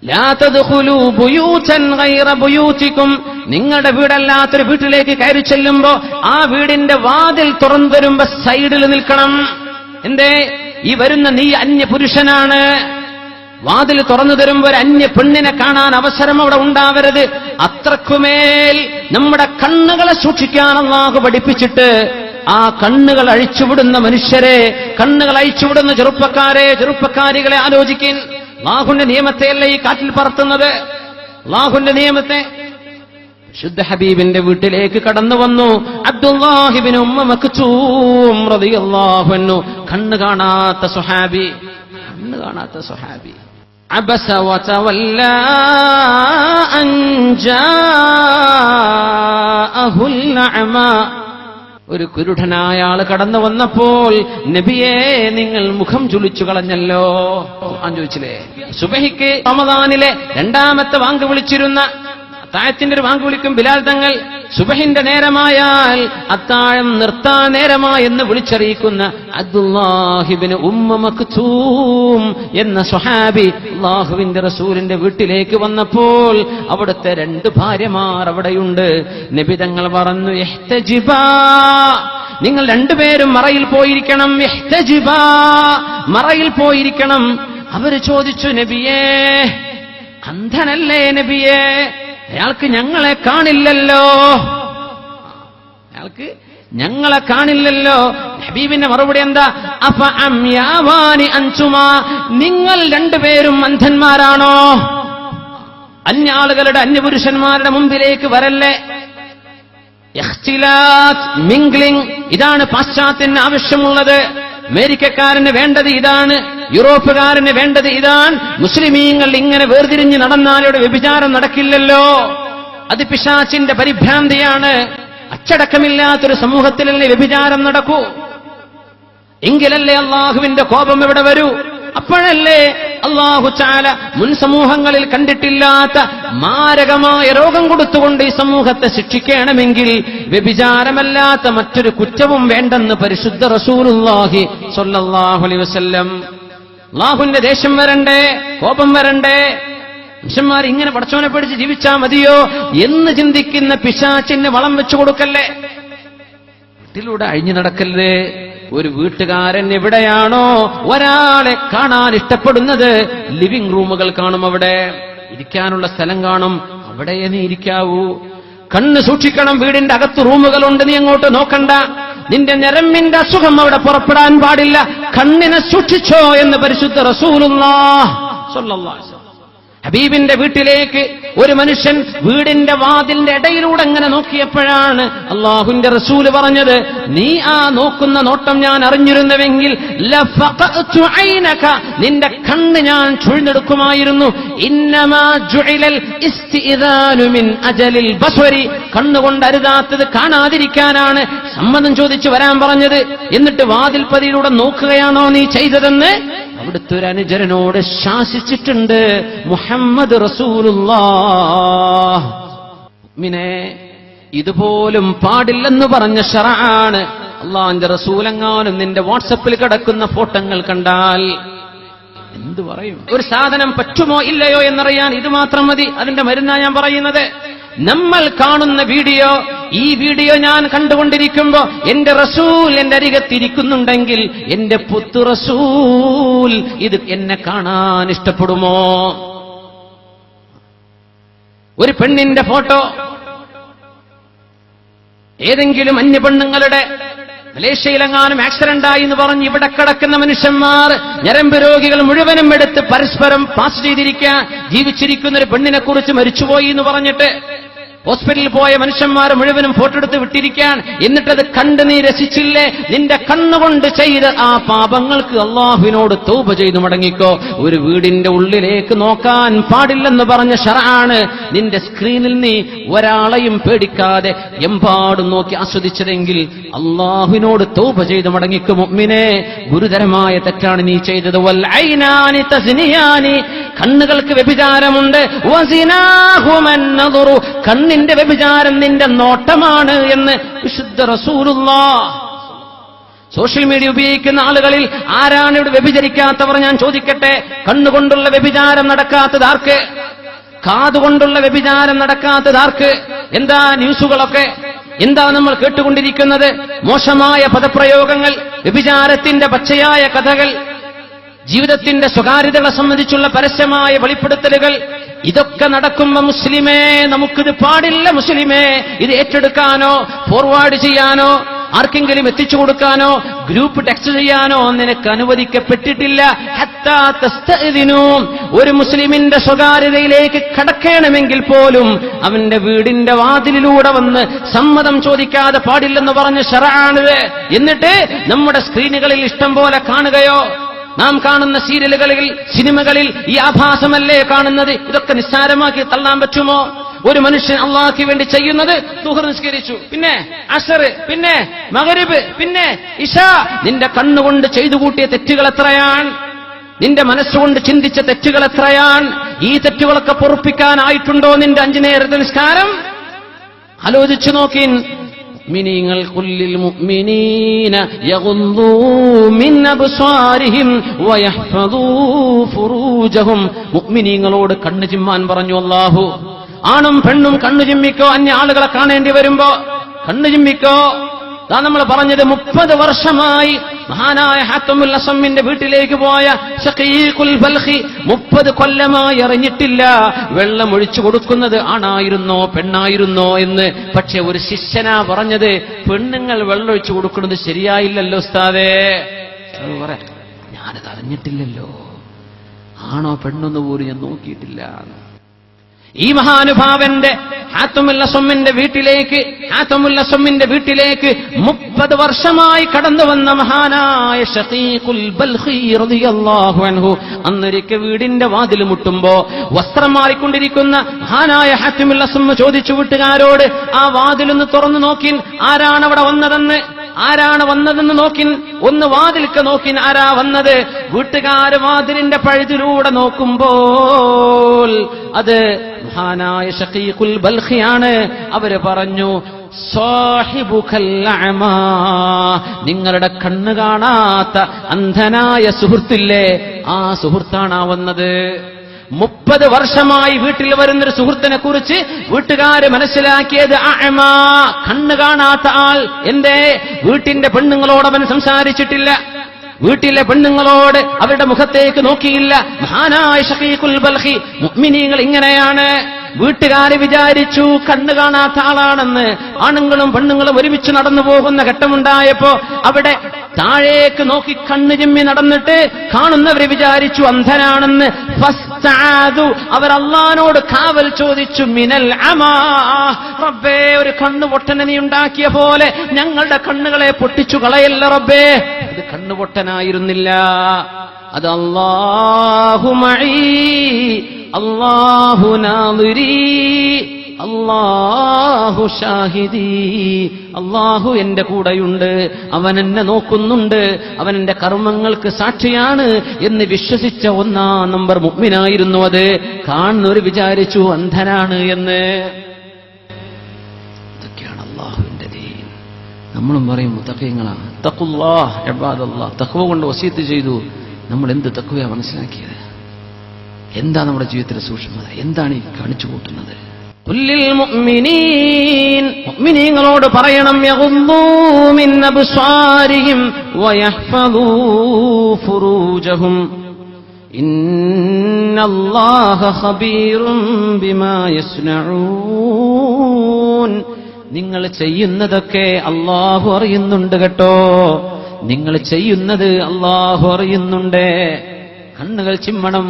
ലാ തദ്ഖുലൂ ബുയൂതൻ ഗൈറ ബുയൂതികും, നിങ്ങളുടെ വീടല്ലാത്തൊരു വീട്ടിലേക്ക് കയറി ചെല്ലുമ്പോ ആ വീടിന്റെ വാതിൽ തുറന്നു തരുമ്പോ സൈഡിൽ നിൽക്കണം. എന്തേ? ഈ വരുന്ന നീ അന്യപുരുഷനാണ്. വാതിൽ തുറന്നു തരുമ്പോ ഒരു അന്യ പെണ്ണിനെ കാണാൻ അവസരം അവിടെ ഉണ്ടാവരുത്. അത്രക്കുമേൽ നമ്മുടെ കണ്ണുകളെ സൂക്ഷിക്കാൻ അല്ലാഹു പഠിപ്പിച്ചിട്ട് ആ കണ്ണുകൾ അഴിച്ചുവിടുന്ന മനുഷ്യരെ, കണ്ണുകൾ അഴിച്ചുവിടുന്ന ചെറുപ്പക്കാരികളെ ആലോചിക്കാൻ. അല്ലാഹുവിന്റെ നിയമത്തെയല്ല ഈ കാറ്റിൽ പറത്തുന്നത്, അല്ലാഹുവിന്റെ നിയമത്തെ. ശുദ്ധ ഹബീബിന്റെ വീട്ടിലേക്ക് കടന്നു വന്നു അബ്ദുല്ലാഹി ഇബ്നു ഉമ്മ മക്തൂം റളിയല്ലാഹു അൻഹു. കണ്ണ് കാണാത്ത സ്വഹാബി. അബസ വതവല്ല അൻ ജാഅഹുൽ അഅമ. ഒരു കുരുടനായ ആള് കടന്നു വന്നപ്പോൾ നബിയേ നിങ്ങൾ മുഖം ചുളിച്ചു കളഞ്ഞല്ലോ. ചോദിച്ചില്ലേ? സുബഹിക്ക് റമദാനിലെ രണ്ടാമത്തെ വാങ്ക് വിളിച്ചിരുന്ന, അത്താഴത്തിന്റെ ഒരു വാങ്ക് വിളിക്കും ബിലാൽ തങ്ങൾ. സുബഹിന്റെ നേരമായാൽ അത്താഴം നിർത്താൻ നേരമായെന്ന് വിളിച്ചറിയിക്കുന്ന അബ്ദുല്ലാഹി ഇബ്നു ഉമ്മ മക്തൂം എന്ന സ്വഹാബി അല്ലാഹുവിന്റെ റസൂലിന്റെ വീട്ടിലേക്ക് വന്നപ്പോൾ അവിടുത്തെ 2 ഭാര്യമാർ അവിടെയുണ്ട്. നബി തങ്ങൾ പറഞ്ഞു, ഇഹ്തജിബാ, നിങ്ങൾ 2 പേരും മറയിൽ പോയിരിക്കണം. ഇഹ്തജിബാ, മറയിൽ പോയിരിക്കണം. അവര് ചോദിച്ചു, നബിയേ അന്ധനല്ലേ നബിയേ, അയാൾക്ക് ഞങ്ങളെ കാണില്ലല്ലോ. ഹബീബിന്റെ മറുപടി എന്താ? അഫ അംയാവാനി അൻതുമാ, നിങ്ങൾ 2 പേരും അന്ധന്മാരാണോ? അന്യാളുകളുടെ, അന്യപുരുഷന്മാരുടെ മുമ്പിലേക്ക് വരല്ലേ. ഇഖ്തിലാത്ത്, മിംഗ്ലിംഗ്, ഇതാണ് പാശ്ചാത്യന് ആവശ്യമുള്ളത്. അമേരിക്കക്കാരന് വേണ്ടത് ഇതാണ്, യൂറോപ്പുകാരന് വേണ്ടത് ഇതാണ്. മുസ്ലിമീങ്ങൾ ഇങ്ങനെ വേർതിരിഞ്ഞ് നടന്നാലൂടെ വ്യഭിചാരം നടക്കില്ലല്ലോ. അത് പിശാചിന്റെ പരിഭ്രാന്തിയാണ്. അച്ചടക്കമില്ലാത്തൊരു സമൂഹത്തിലല്ലേ വ്യഭിചാരം നടക്കൂ? എങ്കിലല്ലേ അള്ളാഹുവിന്റെ കോപം ഇവിടെ വരൂ. അപ്പോഴല്ലേ അല്ലാഹു തആല മുൻ സമൂഹങ്ങളിൽ കണ്ടിട്ടില്ലാത്ത മാരകമായ രോഗം കൊടുത്തുകൊണ്ട് ഈ സമൂഹത്തെ ശിക്ഷിക്കണമെങ്കിൽ വ്യഭിചാരമല്ലാത്ത മറ്റൊരു കുറ്റവും വേണ്ടെന്ന് പരിശുദ്ധ റസൂലുള്ളാഹി സ്വല്ലല്ലാഹു അലൈഹി വസല്ലം. അല്ലാഹുവിന്റെ ദേഷ്യം വരണ്ടേ, കോപം വരണ്ടേ? മനുഷ്യന്മാർ ഇങ്ങനെ പടച്ചവനെ പിടിച്ച് ജീവിച്ചാ മതിയോ എന്ന് ചിന്തിക്കുന്ന പിശാചിന് വളം വെച്ചു കൊടുക്കല്ലേ. വീട്ടിലൂടെ അഴിഞ്ഞു നടക്കല്ലേ. ഒരു വീട്ടുകാരൻ എവിടെയാണോ ഒരാളെ കാണാൻ ഇഷ്ടപ്പെടുന്നത്, ലിവിംഗ് റൂമുകൾ കാണും, അവിടെ ഇരിക്കാനുള്ള സ്ഥലം കാണും, അവിടെ നീ ഇരിക്കാവൂ. കണ്ണ് സൂക്ഷിക്കണം. വീടിന്റെ അകത്ത് റൂമുകളുണ്ട്, നീ അങ്ങോട്ട് നോക്കണ്ട. നിന്റെ ഞരമ്പിന്റെ അസുഖം അവിടെ പുറപ്പെടാൻ പാടില്ല. കണ്ണിനെ സൂക്ഷിച്ചോ എന്ന് പരിശുദ്ധ റസൂലുള്ളാഹി സ്വല്ലല്ലാഹു അലൈഹി വസല്ലം. ഹബീബിന്റെ വീട്ടിലേക്ക് ഒരു മനുഷ്യൻ വീടിന്റെ വാതിലിന്റെ ഇടയിലൂടെ അങ്ങനെ നോക്കിയപ്പോഴാണ് അല്ലാഹുവിന്റെ റസൂല് പറഞ്ഞത്, നീ ആ നോക്കുന്ന നോട്ടം ഞാൻ അറിഞ്ഞിരുന്നുവെങ്കിൽ ലഫഖഅതു ഐനക, നിന്റെ കണ്ണ് ഞാൻ ചുഴിഞ്ഞെടുക്കുമായിരുന്നു. ഇന്നമാ ജുഇലൽ ഇസ്തിഇദാനു മിൻ അജലിൽ ബസ്വരി, കണ്ണുകൊണ്ട് അരുതാത്തത് കാണാതിരിക്കാനാണ് സമ്മതം ചോദിച്ചു വരാൻ പറഞ്ഞത്. എന്നിട്ട് വാതിൽപ്പതിയിലൂടെ നോക്കുകയാണോ നീ ചെയ്തതെന്ന് അവിടുത്തെ ഒരു അനുചരനോട് ശാസിച്ചിട്ടുണ്ട് മുഹമ്മദ് റസൂലുള്ളാഹ്. മുഅ്മിനേ, ഇതുപോലും പാടില്ലെന്ന് പറഞ്ഞ ശറഅാണ്. അല്ലാഹുവിന്റെ റസൂലെങ്ങാനും നിന്റെ വാട്സപ്പിൽ കിടക്കുന്ന ഫോട്ടോകൾ കണ്ടാൽ എന്തു പറയും? ഒരു സാധനം പറ്റുമോ ഇല്ലയോ എന്നറിയാൻ ഇത് മാത്രം മതി. അതിന്റെ മരുന്നാ ഞാൻ പറയുന്നത്. നമ്മൾ കാണുന്ന വീഡിയോ, ഈ വീഡിയോ ഞാൻ കണ്ടുകൊണ്ടിരിക്കുമ്പോ എന്റെ റസൂൽ എന്റെ അരികത്തിരിക്കുന്നുണ്ടെങ്കിൽ എന്റെ പുത്തു റസൂൽ ഇത് എന്നെ കാണാൻ ഇഷ്ടപ്പെടുമോ? ഒരു പെണ്ണിന്റെ ഫോട്ടോ ഏതെങ്കിലും അന്യപെണ്ണുങ്ങളുടെ, മലേഷ്യയിലെങ്ങാനും ആക്സിഡന്റ് ആയി എന്ന് പറഞ്ഞ് ഇവിടെ കിടക്കുന്ന മനുഷ്യന്മാർ, ഞരമ്പ് രോഗികൾ മുഴുവനും എടുത്ത് പരസ്പരം പാസ് ചെയ്തിരിക്കാൻ, ജീവിച്ചിരിക്കുന്ന ഒരു പെണ്ണിനെ കുറിച്ച് മരിച്ചുപോയി എന്ന് പറഞ്ഞിട്ട് ഹോസ്പിറ്റലിൽ പോയ മനുഷ്യന്മാർ മുഴുവനും ഫോട്ടോ എടുത്ത് വിട്ടിരിക്കാൻ. എന്നിട്ടത് കണ്ട് നീ രസിച്ചില്ലേ? നിന്റെ കണ്ണുകൊണ്ട് ചെയ്ത് ആ പാപങ്ങൾക്ക് അള്ളാഹുവിനോട് തൗബ ചെയ്തു മടങ്ങിക്കോ. ഒരു വീടിന്റെ ഉള്ളിലേക്ക് നോക്കാൻ പാടില്ലെന്ന് പറഞ്ഞ ശറഅാണ്. നിന്റെ സ്ക്രീനിൽ നീ ഒരാളെയും പേടിക്കാതെ എമ്പാടും നോക്കി ആസ്വദിച്ചതെങ്കിൽ അള്ളാഹുവിനോട് തൗബ ചെയ്തു മടങ്ങിക്കോ. മുഅ്മിനേ, ഗുരുതരമായ തെറ്റാണ് നീ ചെയ്തത്. വൽ ഐനാനി തസ്നിയാനി, കണ്ണുകൾക്ക് വ്യഭിചാരമുണ്ട്. വസിനാഹുമൻ നദറു, നിന്റെ വ്യഭിചാരം നിന്റെ നോട്ടമാണ് എന്ന് വിശുദ്ധ റസൂലുള്ളാഹ് സോഷ്യൽ മീഡിയ ഉപയോഗിക്കുന്ന ആളുകളിൽ ആരാണ് ഇവിടെ വ്യഭിചരിക്കാത്തവർ? ഞാൻ ചോദിക്കട്ടെ, കണ്ണുകൊണ്ടുള്ള വ്യഭിചാരം നടക്കാത്തതാർക്ക്? കാതുകൊണ്ടുള്ള വ്യഭിചാരം നടക്കാത്തതാർക്ക്? എന്താ ന്യൂസുകളൊക്കെ? എന്താ നമ്മൾ കേട്ടുകൊണ്ടിരിക്കുന്നത്? മോശമായ പദപ്രയോഗങ്ങൾ, വ്യഭിചാരത്തിന്റെ പച്ചയായ കഥകൾ, ജീവിതത്തിന്റെ സ്വകാര്യതകളെ സംബന്ധിച്ചുള്ള പരസ്യമായ വെളിപ്പെടുത്തലുകൾ. ഇതൊക്കെ നടക്കുമ്പോ മുസ്ലിമേ, നമുക്കിത് പാടില്ല മുസ്ലിമേ. ഇത് ഏറ്റെടുക്കാനോ ഫോർവേഡ് ചെയ്യാനോ ആർക്കെങ്കിലും എത്തിച്ചു കൊടുക്കാനോ ഗ്രൂപ്പ് ടെക്സ്റ്റ് ചെയ്യാനോ നിനക്ക് അനുവദിക്കപ്പെട്ടിട്ടില്ല. ഹത്താ തസ്തഇദിനൂ, ഒരു മുസ്ലിമിന്റെ സ്വകാര്യതയിലേക്ക് കടക്കണമെങ്കിൽ പോലും അവന്റെ വീടിന്റെ വാതിലിലൂടെ വന്ന് സമ്മതം ചോദിക്കാതെ പാടില്ലെന്ന് പറഞ്ഞ ശറഅാണിത്. എന്നിട്ട് നമ്മുടെ സ്ക്രീനുകളിൽ ഇഷ്ടം പോലെ കാണുകയോ, നാം കാണുന്ന സീരിയലുകളിൽ, സിനിമകളിൽ ഈ ആഭാസമല്ലേ കാണുന്നത്? ഇതൊക്കെ നിസ്സാരമാക്കി തള്ളാൻ പറ്റുമോ? ഒരു മനുഷ്യൻ അള്ളാഹ്ക്ക് വേണ്ടി ചെയ്യുന്നത് ദുഹർ നിസ്കരിച്ചു, പിന്നെ അസർ, പിന്നെ മഗ്രിബ്, പിന്നെ ഇശാ. നിന്റെ കണ്ണുകൊണ്ട് ചെയ്തു കൂട്ടിയ തെറ്റുകൾ എത്രയാണ്? നിന്റെ മനസ്സുകൊണ്ട് ചിന്തിച്ച തെറ്റുകൾ എത്രയാണ്? ഈ തെറ്റുകളൊക്കെ പൊറുപ്പിക്കാനായിട്ടുണ്ടോ നിന്റെ 5 നേരത്തെ നിസ്കാരം? ആലോചിച്ചു നോക്കിൻ. മുഅ്മിനീങ്ങൾ ഖുല്ലിൽ മുഅ്മിനീന യഗ്ളൂ മിൻ അബ്സാരിഹിം വയഹ്ഫദൂ ഫുറൂജഹും. മുഅ്മിനീങ്ങളോട് കണ്ണു ചിമ്മാൻ പറഞ്ഞു അല്ലാഹു. ആണും പെണ്ണും കണ്ണു ചിമ്മിക്കോ, അന്യ ആളുകളെ കാണേണ്ടി വരുമ്പോ കണ്ണു ചിമ്മിക്കോ. അതാ നമ്മൾ പറഞ്ഞത് 30 വർഷമായി മഹാനായ ഹാത്തമുൽ അസമിന്റെ വീട്ടിലേക്ക് പോയ ശഖീഖുൽ ബൽഖി 30 കൊല്ലമായി അറിഞ്ഞിട്ടില്ല വെള്ളം ഒഴിച്ചു കൊടുക്കുന്നത് ആണായിരുന്നോ പെണ്ണായിരുന്നോ എന്ന്. പക്ഷെ ഒരു ശിഷ്യനാ പറഞ്ഞത്, പെണ്ണുങ്ങൾ വെള്ളം ഒഴിച്ചു കൊടുക്കുന്നത് ശരിയായില്ലല്ലോ ഉസ്താദേ. ഞാനത് അറിഞ്ഞിട്ടില്ലല്ലോ, ആണോ പെണ്ണൊന്നു പോലും ഞാൻ നോക്കിയിട്ടില്ല. ഈ മഹാനുഭാവന്റെ ഹാത്തമുൽ അസമിന്റെ വീട്ടിലേക്ക് 30 വർഷമായി കടന്നു വന്ന മഹാനായ ശഖീഖുൽ ബൽഖി റളിയല്ലാഹു അൻഹു അന്നൊരിക്കൽ വീടിന്റെ വാതിൽ മുട്ടുമ്പോ വസ്ത്രം മാറിക്കൊണ്ടിരിക്കുന്ന മഹാനായ ഹാത്തമുൽ അസം ചോദിച്ചു വീട്ടുകാരോട്, ആ വാതിലൊന്ന് തുറന്നു നോക്കിൻ, ആരാണ് അവിടെ വന്നതെന്ന് നോക്കിൻ. ഒന്ന് വാതിൽക്ക് നോക്കിൻ, ആരാ വന്നത്? വീട്ടുകാര് വാതിലിന്റെ പഴുതിലൂടെ നോക്കുമ്പോൾ അത് മഹാനായ ശഖീഖുൽ ബൽഖിയാണ്. അവര് പറഞ്ഞു, സാഹിബുകൽ അഅമാ, നിങ്ങളുടെ കണ്ണ് കാണാത്ത അന്ധനായ സുഹൃത്തില്ലേ, ആ സുഹൃത്താണ് വന്നത്. 30 വർഷമായി വീട്ടിൽ വരുന്നൊരു സുഹൃത്തിനെ കുറിച്ച് വീട്ടുകാര് മനസ്സിലാക്കിയത് അഅമാ, കണ്ണ് കാണാത്ത ആൾ. എന്തേ? വീട്ടിന്റെ പെണ്ണുങ്ങളോട് അവൻ സംസാരിച്ചിട്ടില്ല, വീട്ടിലെ പെണ്ണുങ്ങളോട് അവരുടെ മുഖത്തേക്ക് നോക്കിയില്ല. മഹാനായ ശഖീഖുൽ ബൽഖി, മുഅ്മിനീങ്ങൾ ഇങ്ങനെയാണ്. വീട്ടുകാരെ വിചാരിച്ചു കണ്ണു കാണാത്ത ആളാണെന്ന്. ആണുങ്ങളും പെണ്ണുങ്ങളും ഒരുമിച്ച് നടന്നു പോകുന്ന ഘട്ടമുണ്ടായപ്പോ അവിടെ താഴേക്ക് നോക്കി കണ്ണു ചിമ്മി നടന്നിട്ട് കാണുന്നവരെ വിചാരിച്ചു അന്ധനാണെന്ന്. ഫസ്തആദു, അവർ അല്ലാഹുവോട് കാവൽ ചോദിച്ചു. മിനൽ അമാ, റബ്ബേ, ഒരു കണ്ണു പൊട്ടനെ നീ ഉണ്ടാക്കിയ പോലെ ഞങ്ങളുടെ കണ്ണുകളെ പൊട്ടിച്ചു കളയല്ല റബ്ബേ. ഇത് കണ്ണു പൊട്ടനായിരുന്നില്ല, അത് അല്ലാഹു മഈ, അല്ലാഹു നാദിരി, അല്ലാഹു ഷാഹിദി, അല്ലാഹു എന്റെ കൂടെയുണ്ട്, അവൻ എന്നെ നോക്കുന്നുണ്ട്, അവൻ എന്റെ കർമ്മങ്ങൾക്ക് സാക്ഷിയാണ് എന്ന് വിശ്വസിച്ച 1-ാം നമ്പർ മുഅ്മിനായിരുന്നു അത്. കാണുന്നവർ വിചാരിച്ചു അന്ധനാണ് എന്ന്. ഇതൊക്കെയാണ് അല്ലാഹുവിന്റെ ദീൻ. നമ്മളും പറയും മുത്തഖീങ്ങളാണ്, തഖ്വല്ലാഹ് ഇബാദല്ലാഹ്, തഖ്വ കൊണ്ട് വസിയത്ത് ചെയ്തു. നമ്മൾ എന്ത് തഖ്വയാ മനസ്സിലാക്കിയത്? എന്താ നമ്മുടെ ജീവിതത്തിലെ സൂക്ഷ്മത? എന്താണ് ഈ കാണിച്ചു കൂട്ടുന്നത്? ഖുല്ലിൽ മുഅ്മിനീൻ, മുഅ്മിനീങ്ങളോട് പറയണം, യഗ്ളൂ മിൻ അബ്സാരിഹിം വയഹ്ഫദൂ ഫുറൂജഹും ഇന്നല്ലാഹ ഖബീറും ബിമാ യസ്നഊൻ. നിങ്ങൾ ചെയ്യുന്നതൊക്കെ അല്ലാഹു അറിയുന്നുണ്ട് കേട്ടോ, നിങ്ങൾ ചെയ്യുന്നത് അല്ലാഹു അറിയുന്നുണ്ട്. കണ്ണുകൾ ചിമ്മണം,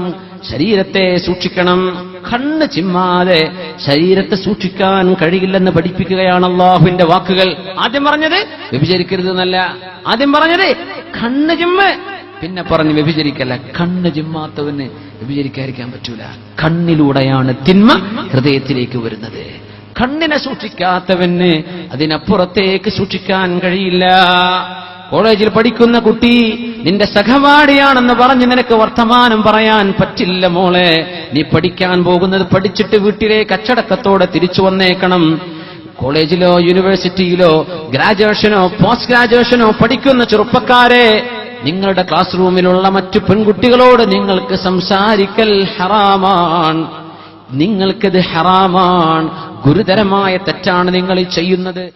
ശരീരത്തെ സൂക്ഷിക്കണം. കണ്ണ് ചിമ്മാതെ ശരീരത്തെ സൂക്ഷിക്കാൻ കഴിയില്ലെന്ന് പഠിപ്പിക്കുകയാണ് അല്ലാഹുവിന്റെ വാക്കുകൾ. ആദ്യം പറഞ്ഞത് വ്യഭിചരിക്കരുത് എന്നല്ല, ആദ്യം പറഞ്ഞത് കണ്ണ് ചിമ്മ്, പിന്നെ പറഞ്ഞു വ്യഭിചരിക്കല്ല. കണ്ണ് ചിമ്മാത്തവന് വ്യഭിചരിക്കാതിരിക്കാൻ പറ്റൂല. കണ്ണിലൂടെയാണ് തിന്മ ഹൃദയത്തിലേക്ക് വരുന്നത്. കണ്ണിനെ സൂക്ഷിക്കാത്തവന് അതിനപ്പുറത്തേക്ക് സൂക്ഷിക്കാൻ കഴിയില്ല. കോളേജിൽ പഠിക്കുന്ന കുട്ടി നിന്റെ സഹപാഠിയാണെന്ന് പറഞ്ഞ് നിനക്ക് വർത്തമാനം പറയാൻ പറ്റില്ല മോളെ. നീ പഠിക്കാൻ പോകുന്നത് പഠിച്ചിട്ട് വീട്ടിലേക്ക് അച്ചടക്കത്തോടെ തിരിച്ചു വന്നേക്കണം. കോളേജിലോ യൂണിവേഴ്സിറ്റിയിലോ ഗ്രാജുവേഷനോ പോസ്റ്റ് ഗ്രാജുവേഷനോ പഠിക്കുന്ന ചെറുപ്പക്കാരെ, നിങ്ങളുടെ ക്ലാസ് റൂമിലുള്ള മറ്റു പെൺകുട്ടികളോട് നിങ്ങൾക്ക് സംസാരിക്കൽ ഹറാമാണ്. നിങ്ങൾക്കത് ഹറാമാണ്, ഗുരുതരമായ തെറ്റാണ് നിങ്ങൾ ചെയ്യുന്നത്.